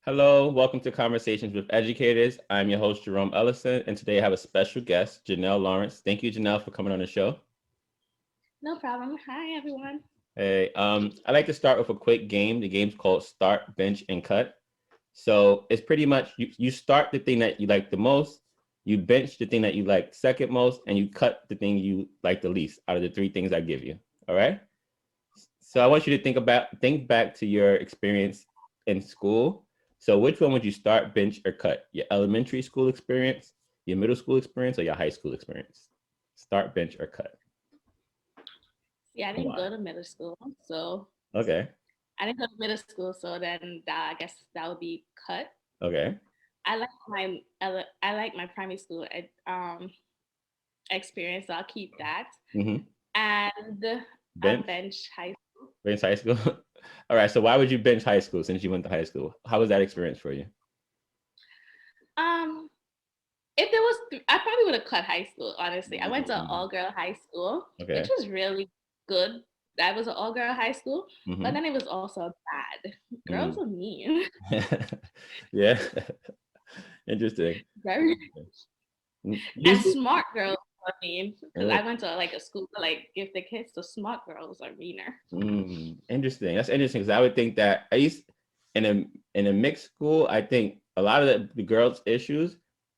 Hello, welcome to Conversations with Educators. I'm your host, Jerome Ellison, and today I have a special guest, Janelle Lawrence. Thank you, Janelle, for coming on the show. No problem. Hi, everyone. Hey, I'd like to start with a quick game. The game's called Start, Bench, and Cut. So it's pretty much you start the thing that you like the most, you bench the thing that you like second most, and you cut the thing you like the least out of the three things I give you. All right. So I want you to think back to your experience in school. So which one would you start, bench, or cut? Your elementary school experience, your middle school experience, or your high school experience? Start, bench, or cut. Yeah, I And didn't why? go to middle school, so Okay. then I guess that would be cut. Okay. I like my primary school experience, so I'll keep that. Mm-hmm. And I Bench. bench high. Bench high school. All right. So why would you bench high school since you went to high school? How was that experience for you? Um, if there was, I probably would have cut high school. Honestly, I went to Mm. all girl high school, which Okay. was really good. That was an all girl high school, but Mm-hmm. then it was also bad. Girls Mm. are mean, Yeah. Interesting. very and Usually, smart girls are mean because uh, I went to like a school for like gifted kids, so smart girls are meaner. interesting. That's interesting because I would think that at least in a mixed school, I think a lot of the girls' issues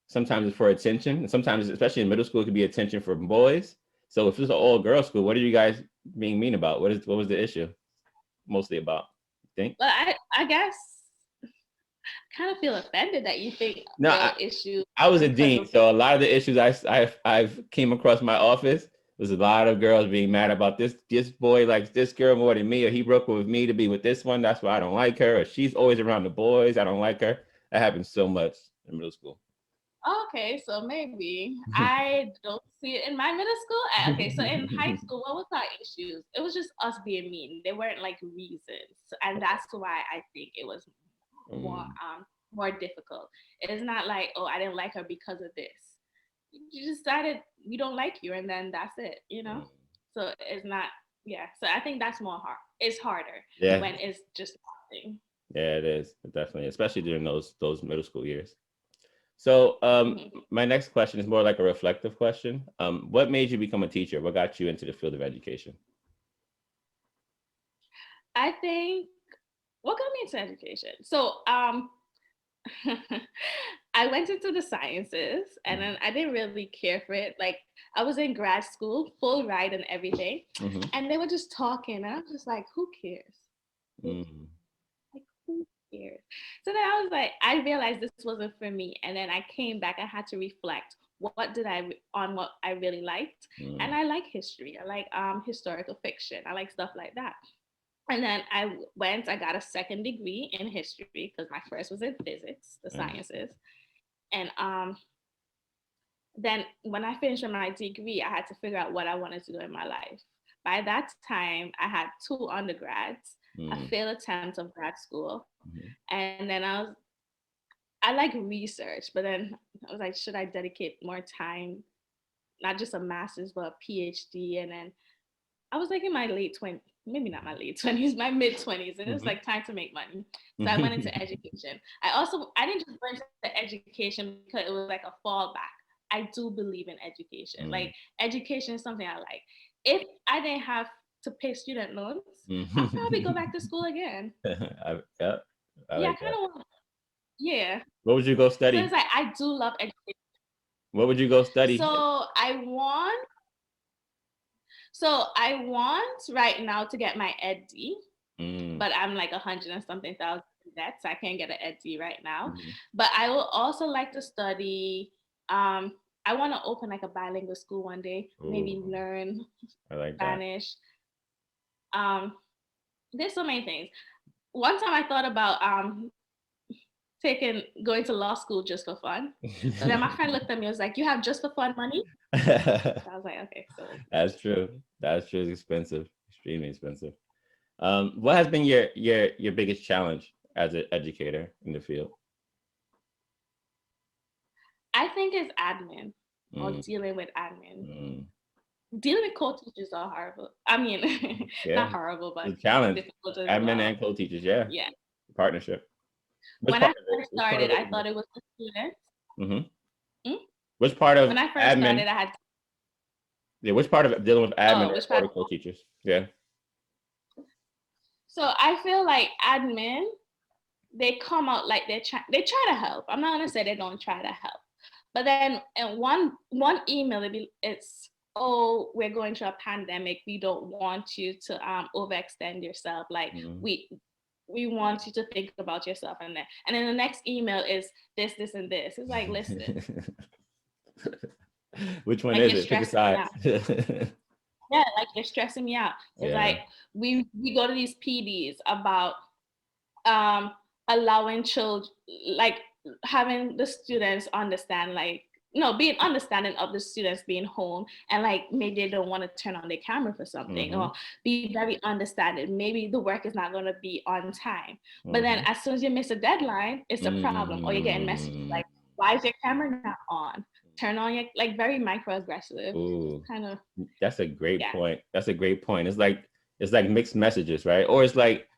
sometimes is for attention, and sometimes, especially in middle school, it could be attention for boys. So if it's an all girls school, what are you guys being mean about? What was the issue mostly about? You think? But I guess kind of feel offended that you think No, the issue I was a because dean, of so a lot of the issues I've came across my office was a lot of girls being mad about this boy likes this girl more than me, or he broke up with me to be with this one. That's why I don't like her, or she's always around the boys. I don't like her. That happens so much in middle school. okay, so maybe I don't see it in my middle school. Okay, so in high school, what was our issues? It was just us being mean. They weren't like reasons, and that's why I think it was more Mm, more difficult. It's not like, oh, I didn't like her because of this. You decided you don't like you, and then that's it, you know. mm. So it's not, yeah. So I think that's more hard. It's harder Yeah, when it's just one thing. yeah, it is definitely, especially during those middle school years. So, Mhm. my next question is more like a reflective question. What made you become a teacher? What got you into the field of education? I think what got me into education. So I went into the sciences and then I didn't really care for it. Like I was in grad school, full ride and everything, Mm-hmm. and they were just talking, and I was just like, who cares? Who Mm-hmm. like who cares? So then I was like, I realized this wasn't for me, and then I came back. I had to reflect. What did I on what I really liked, and I like history. I like historical fiction. I like stuff like that. And then I got a second degree in history because my first was in physics, the Mm-hmm. sciences. And then when I finished with my degree, I had to figure out what I wanted to do in my life. By that time, I had two undergrads, a Mm-hmm. failed attempt of grad school, Mm-hmm. and then I like research, but then I was like, should I dedicate more time, not just a master's, but a PhD? And then I was like in my late 20s, maybe not my late 20s, my mid 20s, and it was Mm-hmm. like time to make money. So I went into Mm-hmm. education. I didn't just go into education because it was like a fallback. I do believe in education. Like education is something I like. If I didn't have to pay student loans, I'll probably go back to school again. Yeah, I Yeah, I like kind that. of want. Yeah. What would you go So study? it's like I do love education. What would you go So study? I want. So I want right now to get my ED, Mm, but I'm like 100 and something thousand in debt, so I can't get an ED right now. mhm. But I will also like to study. I want to open like a bilingual school one day. Maybe Ooh, learn I like that. Spanish. Um, there's so many things. One time I thought about taking going to law school just for fun, but then my friend looked at me and was like, "You have just for fun money?" So I was like, "Okay, so That's true. That's true. It's expensive, extremely expensive. What has been your biggest challenge as an educator in the field? I think it's admin or Mm, dealing with admin. mm. Dealing with co-teachers are horrible. I mean, not Yeah, horrible, but the challenge. difficult as Admin well. and co-teachers. Yeah, Yeah. partnership. Which When part I of it? first Which part of started, it? I thought it was the students. Mm-hmm. Mm? Which part of When I first admin? started, I had, Yeah, which part of dealing with admin oh, or which part? protocol teachers? Yeah. So I feel like admin, they come out like they try to help. I'm not gonna say they don't try to help, but then in one email it's, oh, we're going through a pandemic. We don't want you to overextend yourself. Like Mm-hmm. we want you to think about yourself, and then the next email is this and this. It's like, listen, Which one like is you're it? Pick a stressing me side. out. Yeah, like you're stressing me out. It's Yeah. like we go to these PDs about um allowing children, like having the students understand, like no, being understanding of the students being home, and like maybe they don't want to turn on their camera for something, Mm-hmm. or be very understanding, maybe the work is not going to be on time, but then Mm-hmm. as soon as you miss a deadline, it's a problem, or you're getting messages Mm. like, why is your camera not on, turn on your, like very microaggressive Ooh, kind of. that's a great Yeah. point. That's a great point. It's like mixed messages, right? Or it's like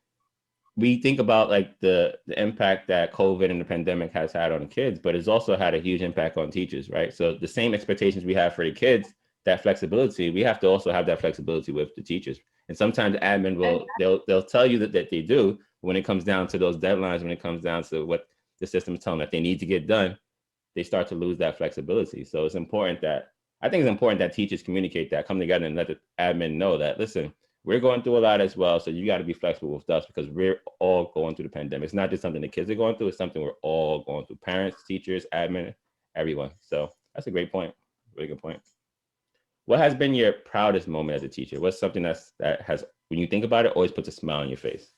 we think about like the impact that COVID and the pandemic has had on kids, but it's also had a huge impact on teachers, right? So the same expectations we have for the kids, that flexibility, we have to also have that flexibility with the teachers. And sometimes admin And they'll tell you that they do, but when it comes down to those deadlines, when it comes down to what the system is telling them that they need to get done, they start to lose that flexibility. So it's important that I think it's important that teachers communicate that, come together and let the admin know that, listen, we're going through a lot as well. So you got to be flexible with us because we're all going through the pandemic. It's not just something the kids are going through, it's something we're all going through. Parents, teachers, admin, everyone. So that's a great point. Really good point. What has been your proudest moment as a teacher? What's something that has, when you think about it, always puts a smile on your face?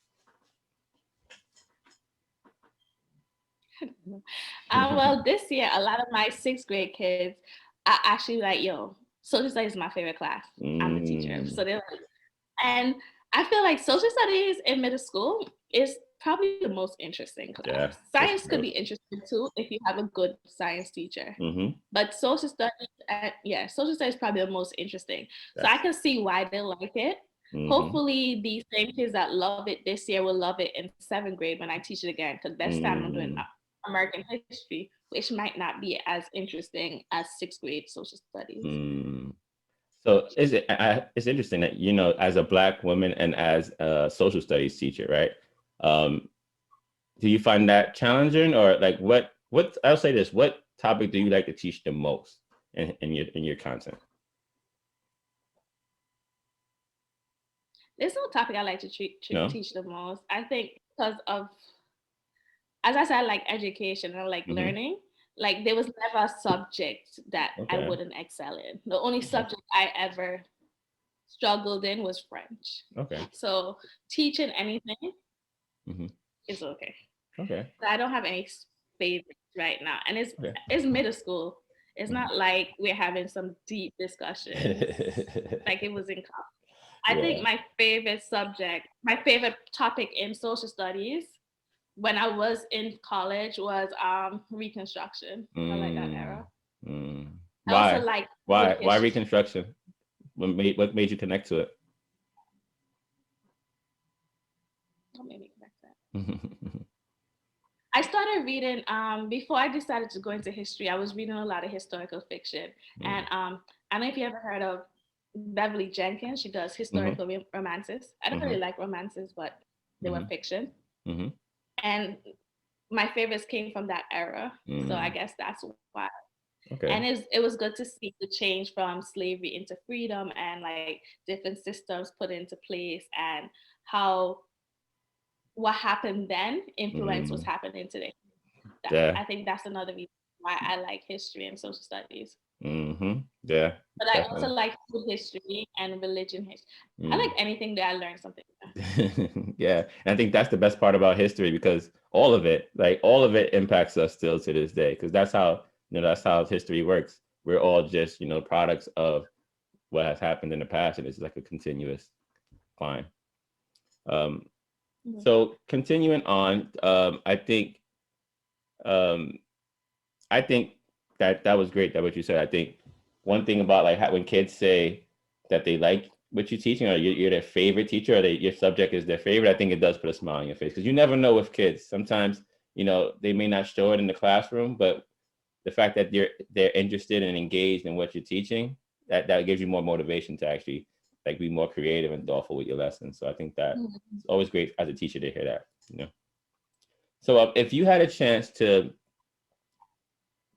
well, this year, a lot of my sixth grade kids are actually like, yo, social studies is my favorite class. I'm the teacher. Mm, So they're like, and I feel like social studies in middle school is probably the most interesting yeah, class. that's Science could true. be interesting too if you have a good science teacher. Mm-hmm. But social studies, yeah, social studies is probably the most interesting. So I That's, can see why they like it. mm-hmm. Hopefully, these same kids that love it this year will love it in seventh grade when I teach it again. Because this time I'm doing Mm. American history, which might not be as interesting as sixth grade social studies. Mm. So it's interesting that, as a Black woman and as a social studies teacher, right? Um, do you find that challenging, or like what I'll say this, what topic do you like to teach the most in your content? There's no topic I like to No? teach the most. I think because of, as I said, I like education, I like Mm-hmm. learning. Like there was never a subject that I Okay. wouldn't excel in. The only Okay. subject I ever struggled in was French. Okay. So teaching anything Mm-hmm. is okay. Okay. So I don't have any favorites right now, and Okay. it's middle school. It's Mhm. not like we're having some deep discussions like it was in college. I think Yeah. my favorite topic in social studies when I was in college was Reconstruction. I like that Mm, era. mm. I also Why? like wood Why history. Reconstruction? What made you connect to it? Don't make me correct that. I started reading before I decided to go into history. I was reading a lot of historical fiction, Mm, and I don't know if you ever heard of Beverly Jenkins. She does mm-hmm, historical romances. I don't mm-hmm, really like romances, but they were mm-hmm, fiction, mm-hmm, and my favorites came from that era. So I mm. guess that's why. Okay. And it was good to see the change from slavery into freedom, and like different systems put into place, and how what happened then influence what's Mm, happening today. yeah. I think that's another reason why I like history and social studies. Mm-hmm. Yeah. But I also Definitely. like food history and religion history. I like Mm. anything that I learn something new. Yeah. And I think that's the best part about history because all of it impacts us still to this day because that's how history works. We're all just, products of what has happened in the past, and it's like a continuous climb. Um, Mhm. so continuing on, um, I think that was great. That what you said. I think one thing about like when kids say that they like what you're teaching, or you're their favorite teacher, or your subject is their favorite, I think it does put a smile on your face because you never know with kids. Sometimes they may not show it in the classroom, but the fact that they're interested and engaged in what you're teaching, that gives you more motivation to actually like be more creative and thoughtful with your lessons. So I think that it's always great as a teacher to hear that. So if you had a chance to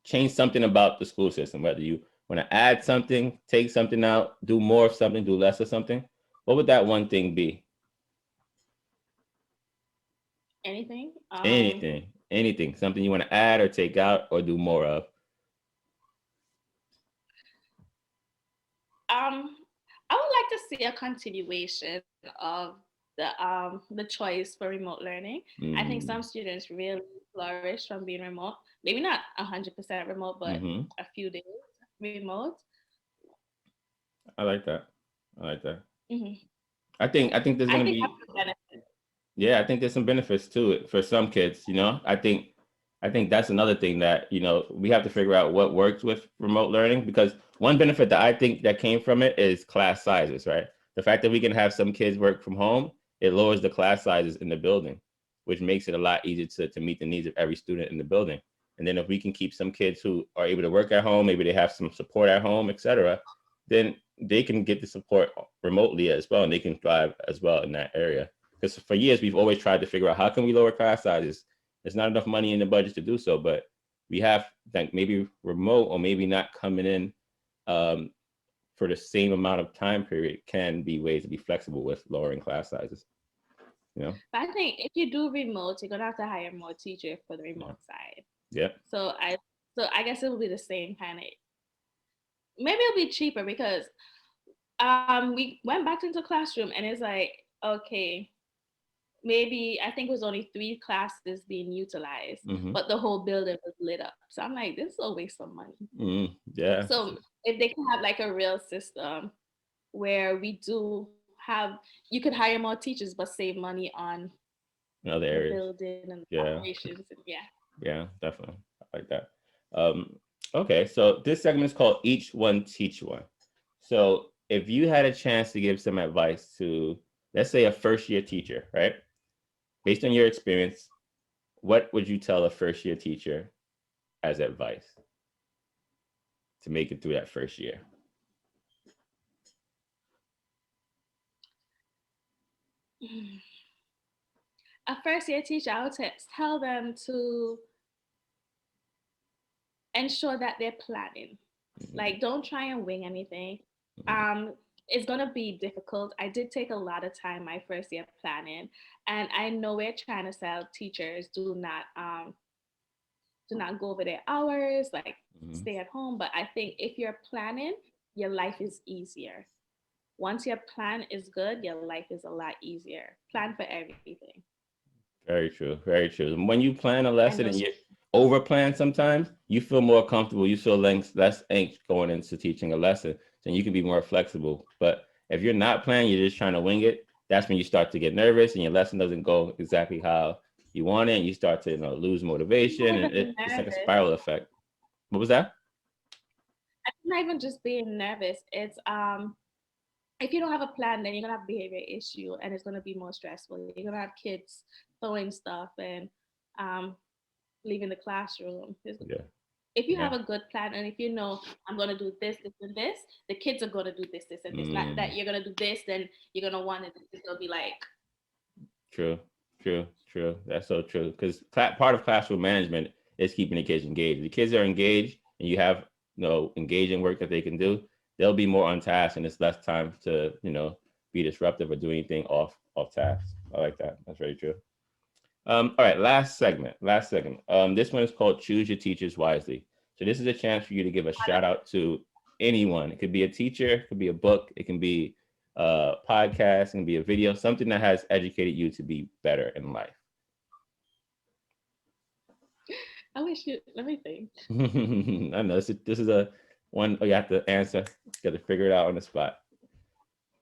change something about the school system, whether you want to add something, take something out, do more of something, do less of something, what would that one thing be? Anything. Anything, something you want to add or take out or do more of. I would like to see a continuation of the choice for remote learning. I think some students really flourish from being remote. Maybe not 100% remote, but a few days remote. I like that. Mm-hmm. I think there's I gonna think be that's the benefit. yeah, I think there's some benefits to it for some kids. I think that's another thing that, we have to figure out what works with remote learning, because one benefit that I think that came from it is class sizes, right? The fact that we can have some kids work from home, it lowers the class sizes in the building, which makes it a lot easier to meet the needs of every student in the building. And then if we can keep some kids who are able to work at home, maybe they have some support at home, etc., then they can get the support remotely as well, and they can thrive as well in that area. Because for years, we've always tried to figure out how can we lower class sizes. There's not enough money in the budget to do so, but we have like maybe remote or maybe not coming in for the same amount of time period can be ways to be flexible with lowering class sizes. But I think if you do remote, you're gonna have to hire more teachers for the Yeah. remote side. Yeah. So I guess it will be the same kind of. Maybe it'll be cheaper because we went back into classroom and it's like, okay, maybe I think it was only 3 classes being utilized, Mm-hmm. but the whole building was lit up. So I'm like, this is a waste of money. Mm-hmm. Yeah. So if they can have like a real system where we do have, you could hire more teachers but save money on In other the areas. building and Yeah. operations, and yeah. Yeah, definitely. I like that. Okay, so this segment is called Each One Teach One. So if you had a chance to give some advice to, let's say, a first year teacher, right? Based on your experience, what would you tell a first year teacher as advice to make it through that first year? A first year teacher, I would tell them to ensure that they're planning. Mm-hmm. Like, don't try and wing anything. It's gonna be difficult. I did take a lot of time my first year planning, and I know we're trying to sell teachers do not go over their hours, like Mm-hmm. stay at home. But I think if you're planning, your life is easier. Once your plan is good, your life is a lot easier. Plan for everything. Very true. Very true. And when you plan a And lesson and just you over plan sometimes, you feel more comfortable. You feel less angst going into teaching a lesson. So you can be more flexible. But if you're not planning, you're just trying to wing it, that's when you start to get nervous and your lesson doesn't go exactly how you want it. And you start to lose motivation. not And even it's like a nervous. spiral effect. What was that? It's not even just being nervous. It's if you don't have a plan, then you're gonna have behavior issue, and it's gonna be more stressful. You're gonna have kids throwing stuff and um, leaving the classroom. Yeah. If you Yeah. have a good plan, and if you know I'm gonna do this, this, and this, the kids are gonna do this, this, and this. Not Mm. that you're gonna do this, then you're gonna want it. It's gonna be like, True, true. That's so true. Because part of classroom management is keeping the kids engaged. The kids are engaged, and you have engaging work that they can do. They'll be more on task, and it's less time to be disruptive or do anything off task. I like that. That's very true. All right, last segment. This one is called Choose Your Teachers Wisely. So this is a chance for you to give a shout out to anyone. It could be a teacher, it could be a book, it can be a podcast, it can be a video, something that has educated you to be better in life. I wish you. Let me think. I know this is a one you have to answer. You got to figure it out on the spot.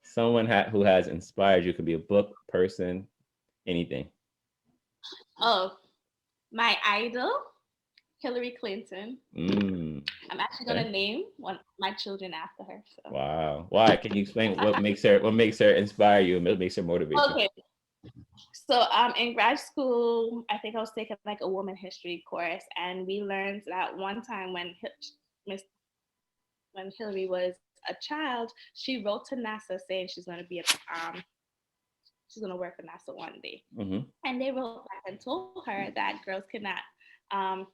Someone who has inspired you. Could be a book, person, anything. Oh, my idol, Hillary Clinton. Mm, I'm actually okay. gonna name one my children after her. So Wow. Why? Can you explain what makes her inspire you and what makes her motivate you? okay, So in grad school, I think I was taking like a woman history course, and we learned that one time Miss when Hillary was a child, she wrote to NASA saying she's going to work for NASA one day. Mm-hmm. And they wrote back and told her that girls could not um,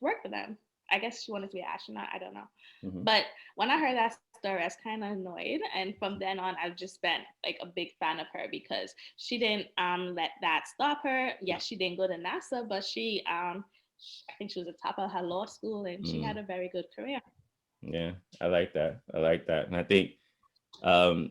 work for them. I guess she wanted to be an astronaut. I don't know. Mm-hmm. But when I heard that story, I was kind of annoyed. And from then on, I've just been like a big fan of her because she didn't let that stop her. Yes, she didn't go to NASA, but I think she was at the top of her law school and she Mm. had a very good career. Yeah, I like that. I like that. And I think, um,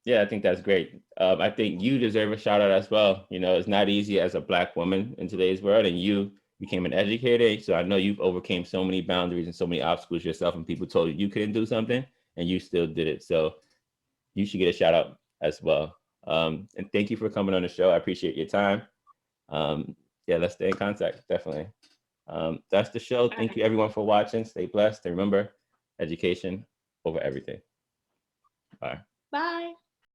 yeah, I think that's great. I think you deserve a shout out as well. You know, it's not easy as a Black woman in today's world, and you became an educator. So I know you've overcame so many boundaries and so many obstacles yourself, and people told you you couldn't do something, and you still did it. So you should get a shout out as well. And thank you for coming on the show. I appreciate your time. Yeah, let's stay in contact, definitely. That's the show. Thank you everyone for watching. Stay blessed. And remember, education over everything. Bye. Bye.